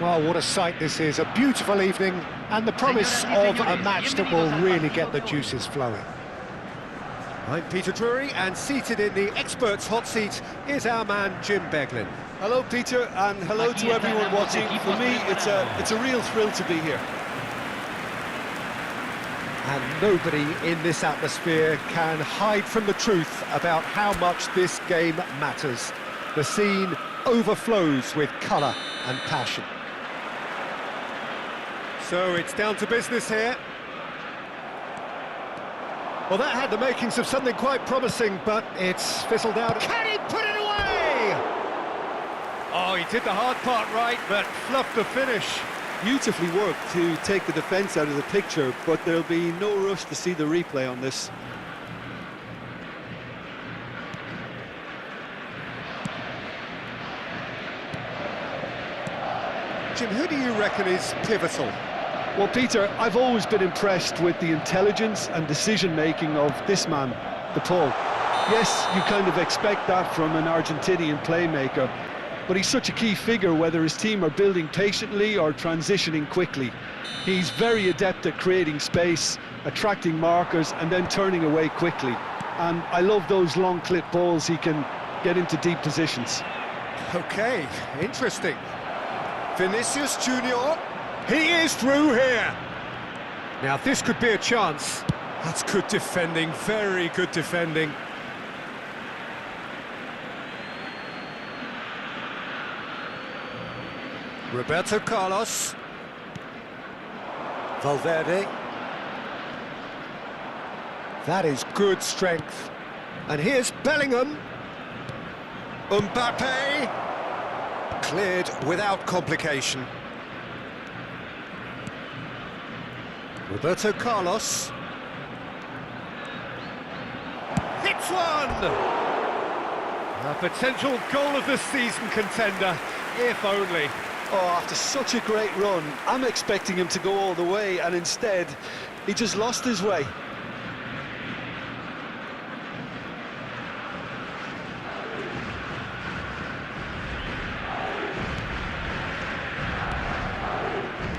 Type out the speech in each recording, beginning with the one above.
Well, what a sight this is. A beautiful evening and the promise of a match that will really get the juices flowing. I'm Peter Drury, and seated in the experts' hot seat is our man Jim Beglin. Hello, Peter, and hello to everyone watching. For me, it's a real thrill to be here. And nobody in this atmosphere can hide from the truth about how much this game matters. The scene overflows with colour and passion. So it's down to business here. Well, that had the makings of something quite promising, but it's fizzled out. Can he put it away? Oh, he did the hard part right, but fluffed the finish. Beautifully worked to take the defence out of the picture, but there'll be no rush to see the replay on this. Jim, who do you reckon is pivotal? Well, Peter, I've always been impressed with the intelligence and decision-making of this man, the Paul. Yes, you kind of expect that from an Argentinian playmaker, but he's such a key figure whether his team are building patiently or transitioning quickly. He's very adept at creating space, attracting markers and then turning away quickly. And I love those long clip balls he can get into deep positions. Okay, interesting. Vinicius Junior, he is through here. Now this could be a chance. That's good defending, very good defending. Roberto Carlos. Valverde. That is good strength. And here's Bellingham. Mbappe. Cleared without complication. Roberto Carlos. Hits one! A potential goal of the season contender, if only. Oh, after such a great run, I'm expecting him to go all the way, and instead, he just lost his way.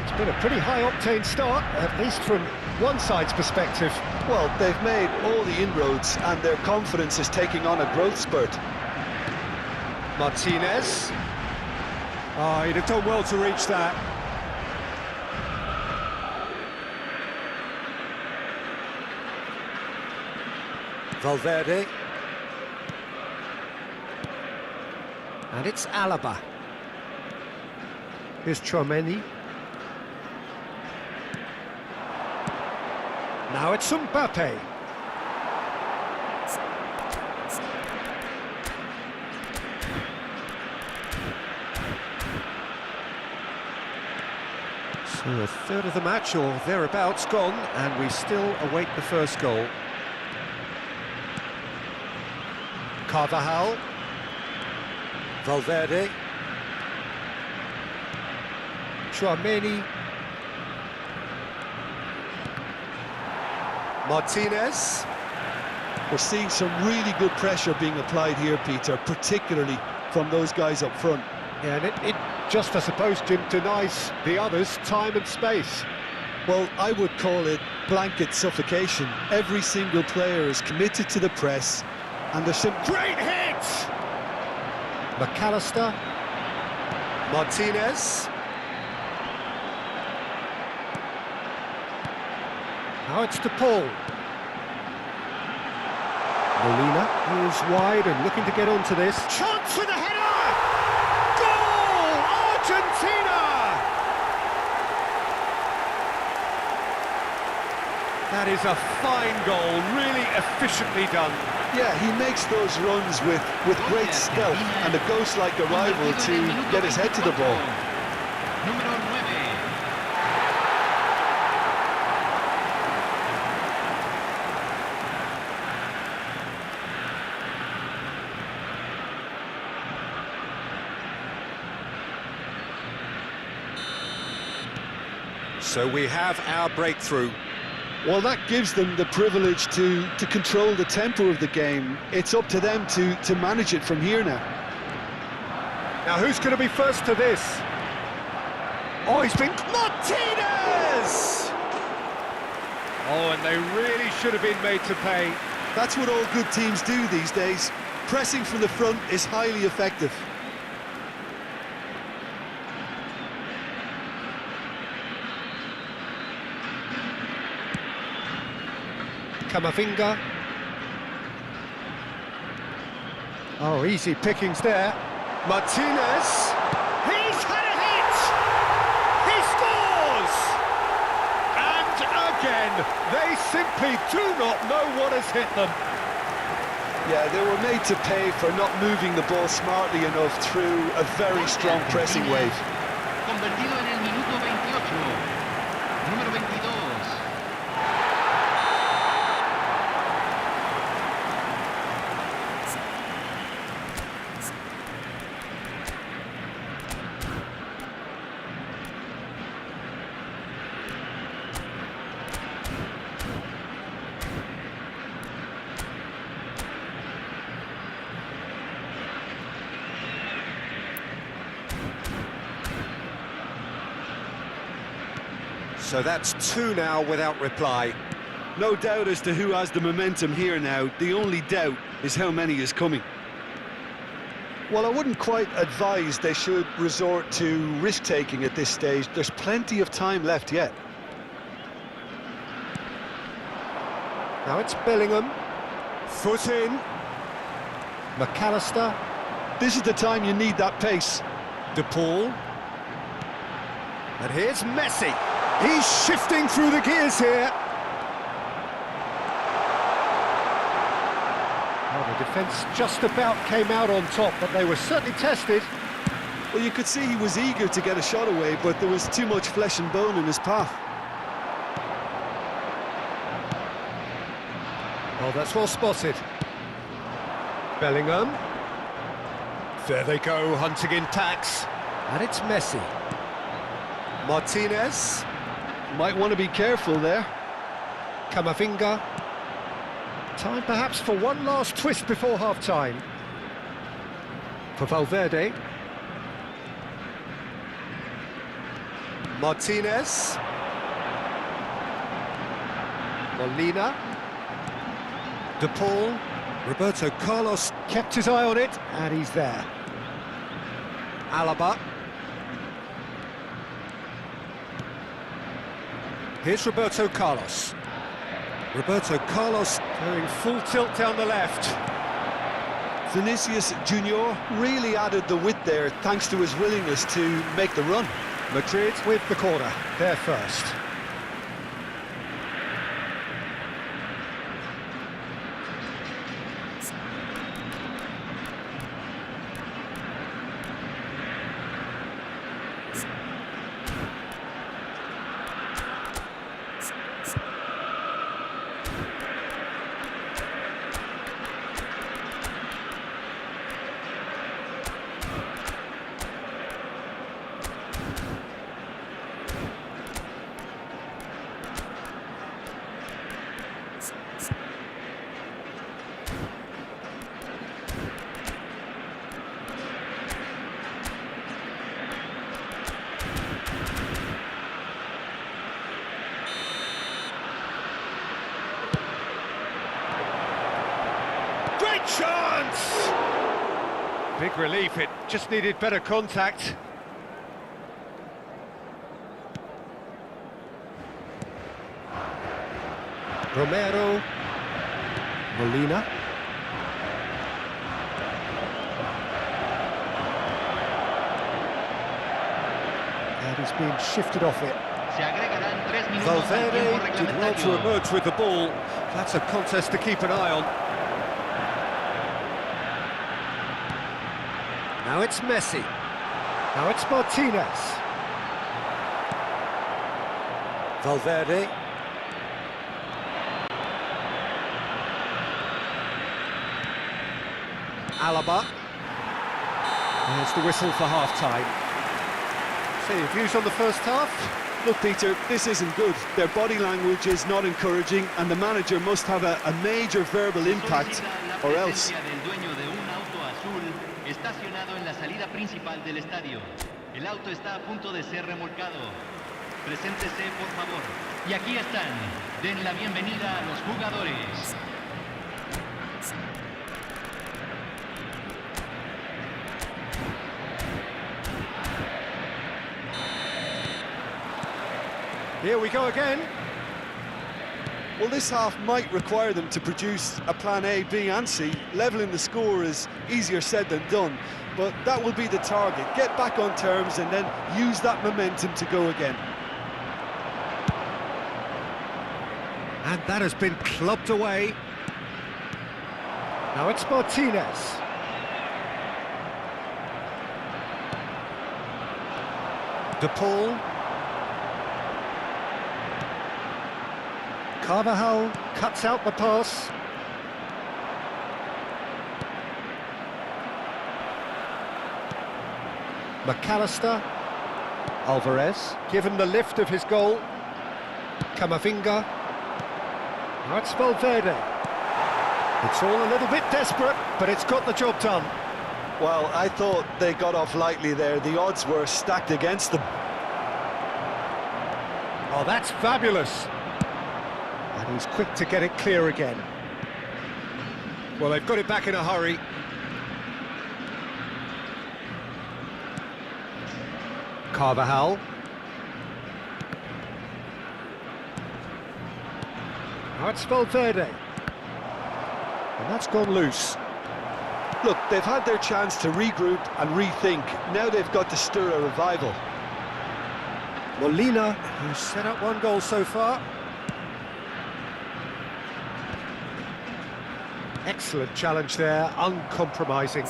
It's been a pretty high-octane start, at least from one side's perspective. Well, they've made all the inroads, and their confidence is taking on a growth spurt. Martinez. Oh, he'd have done well to reach that. Valverde. And it's Alaba. Here's Tchouaméni. Now it's Mbappe. So a third of the match, or thereabouts, gone, and we still await the first goal. Carvajal. Valverde. Tchouaméni. Martinez. We're seeing some really good pressure being applied here, Peter, particularly from those guys up front. Yeah, and it just, I suppose, Jim, denies the others time and space. Well, I would call it blanket suffocation. Every single player is committed to the press, and there's some great hit! McAllister. Martinez. Now it's to Paul. Molina is wide and looking to get onto this. Chance for the header! Argentina! That is a fine goal, really efficiently done. Yeah, he makes those runs with great stealth and a ghost-like arrival to get his head to the ball. So we have our breakthrough. Well, that gives them the privilege to control the tempo of the game. It's up to them to manage it from here now. Now, who's going to be first to this? Oh, he's been... Martinez! Oh, and they really should have been made to pay. That's what all good teams do these days. Pressing from the front is highly effective. Camavinga. Oh, easy pickings there. Martinez. He's had a hit! He scores! And again, they simply do not know what has hit them. Yeah, they were made to pay for not moving the ball smartly enough through a very strong pressing wave. Convertido en el minuto 28. Número 22. So that's two now without reply. No doubt as to who has the momentum here now. The only doubt is how many is coming. Well, I wouldn't quite advise they should resort to risk-taking at this stage. There's plenty of time left yet. Now it's Bellingham. Foot in. McAllister. This is the time you need that pace. De Paul. And here's Messi. He's shifting through the gears here. Well, the defence just about came out on top, but they were certainly tested. Well, you could see he was eager to get a shot away, but there was too much flesh and bone in his path. Oh, that's well spotted. Bellingham. There they go, hunting in tacks. And it's Messi. Martinez. Might want to be careful there. Camavinga. Time perhaps for one last twist before half-time. For Valverde. Martinez. Molina. De Paul. Roberto Carlos kept his eye on it, and he's there. Alaba. Here's Roberto Carlos. Roberto Carlos going full tilt down the left. Vinicius Junior really added the width there thanks to his willingness to make the run. Madrid with the corner, they're first. Great chance! Big relief, it just needed better contact. Romero. Molina. And he's being shifted off it. Valverde did well to emerge with the ball. That's a contest to keep an eye on. Now it's Messi. Now it's Martinez. Valverde. Alaba. There's the whistle for half-time. So your views on the first half? Look, Peter, this isn't good. Their body language is not encouraging, and the manager must have a major verbal impact, or else. El auto está a punto de ser remolcado. Preséntese, por favor. Y aquí están. Den la bienvenida a los jugadores. Here we go again. Well, this half might require them to produce a plan A, B and C. Levelling the score is easier said than done, but that will be the target. Get back on terms and then use that momentum to go again. And that has been clubbed away. Now it's Martinez. De Paul. Carvajal cuts out the pass. McAllister. Alvarez, given the lift of his goal. Camavinga. Now it's Valverde. It's all a little bit desperate, but it's got the job done. Well, I thought they got off lightly there. The odds were stacked against them. Oh, that's fabulous. And he's quick to get it clear again. Well, they've got it back in a hurry. Carvajal. Now it's Valverde. And that's gone loose. Look, they've had their chance to regroup and rethink. Now they've got to stir a revival. Molina, who's set up one goal so far. Excellent challenge there, uncompromising.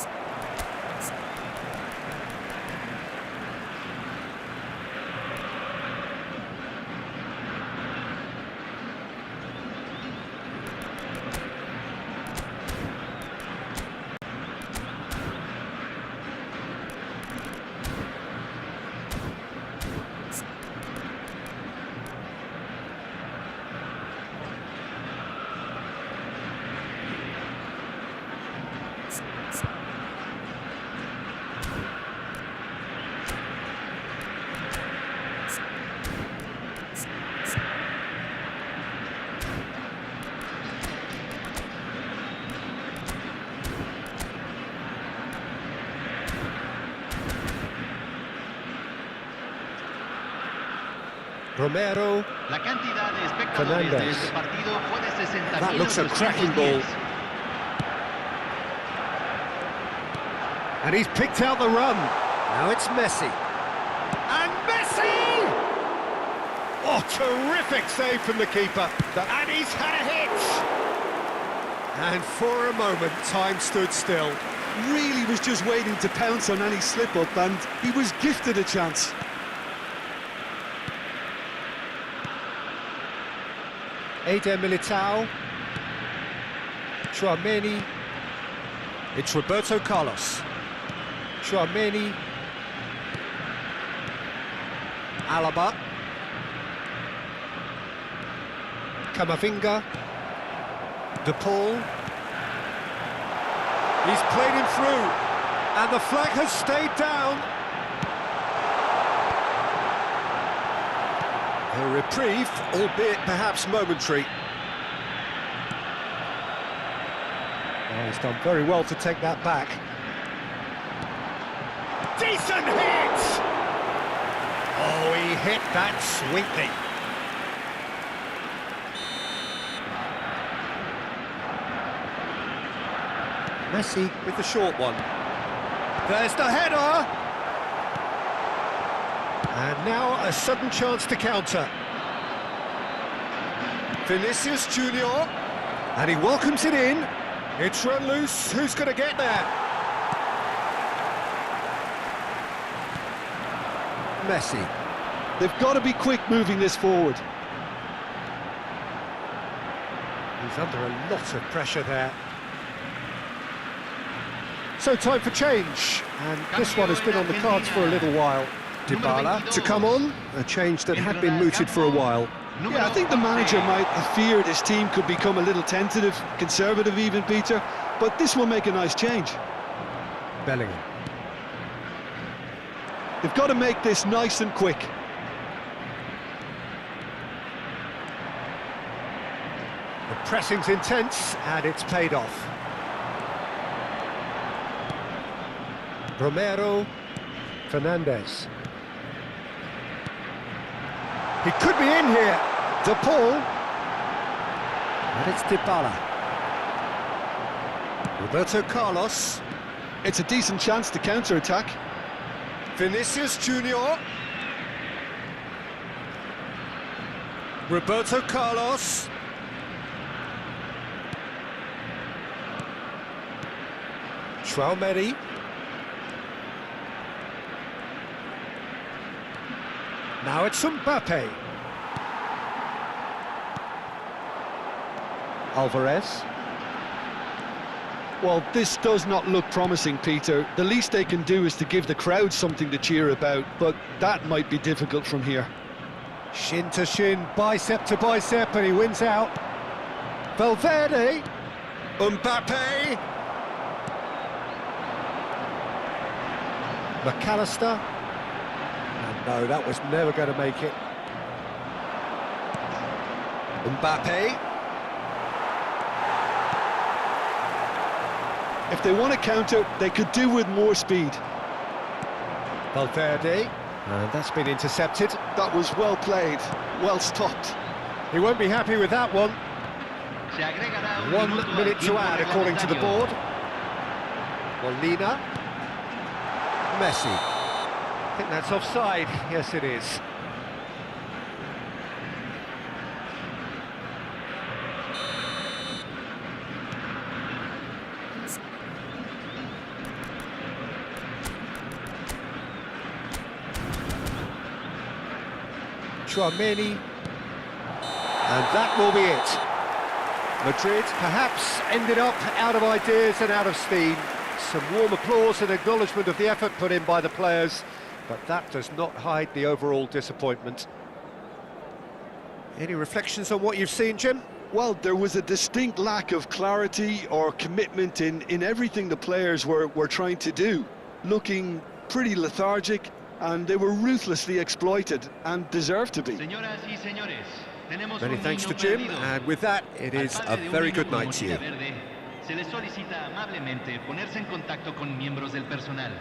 Romero. La cantidad de espectadores de este partido fue de 60.000. That looks a cracking ball. And he's picked out the run. Now it's Messi. And Messi! Oh, terrific save from the keeper. And he's had a hit. And for a moment, time stood still. Really was just waiting to pounce on any slip-up, and he was gifted a chance. Eder Militao. Tchouameni. It's Roberto Carlos. Tchouameni. Alaba. Camavinga. De Paul. He's played him through, and the flag has stayed down. A reprieve, albeit perhaps momentary. Oh, he's done very well to take that back. Decent hit! Oh, he hit that sweetly. Messi with the short one. There's the header! And now a sudden chance to counter. Vinicius Junior. And he welcomes it in. It's run loose. Who's going to get there? Messi. They've got to be quick moving this forward. He's under a lot of pressure there. So time for change, and this one has been on the cards for a little while. Dybala to come on, a change that had been mooted for a while. Yeah, I think the manager might have feared his team could become a little tentative, conservative even, Peter, but this will make a nice change. Bellingham. They've got to make this nice and quick. The pressing's intense, and it's paid off. Romero, Fernandez. He could be in here. De Paul. And it's Dybala. Roberto Carlos. It's a decent chance to counter-attack. Vinicius Junior. Roberto Carlos. Traumeri. Now it's Mbappe. Alvarez. Well, this does not look promising, Peter. The least they can do is to give the crowd something to cheer about, but that might be difficult from here. Shin to shin, bicep to bicep, and he wins out. Valverde. Mbappe. McAllister. And no, that was never going to make it. Mbappe. If they want to counter, they could do with more speed. Valverde. And that's been intercepted. That was well played, well stopped. He won't be happy with that one. 1 minute to add, according to the board. Molina. Messi. I think that's offside. Yes, it is. Traumeri. And that will be it. Madrid perhaps ended up out of ideas and out of steam. Some warm applause and acknowledgement of the effort put in by the players, but that does not hide the overall disappointment. Any reflections on what you've seen, Jim? Well, there was a distinct lack of clarity or commitment in everything the players were trying to do. Looking pretty lethargic, and they were ruthlessly exploited, and deserved to be. Many thanks to Jim, and with that, it is a very good night to you. Se le solicita amablemente ponerse en contacto con miembros del personal.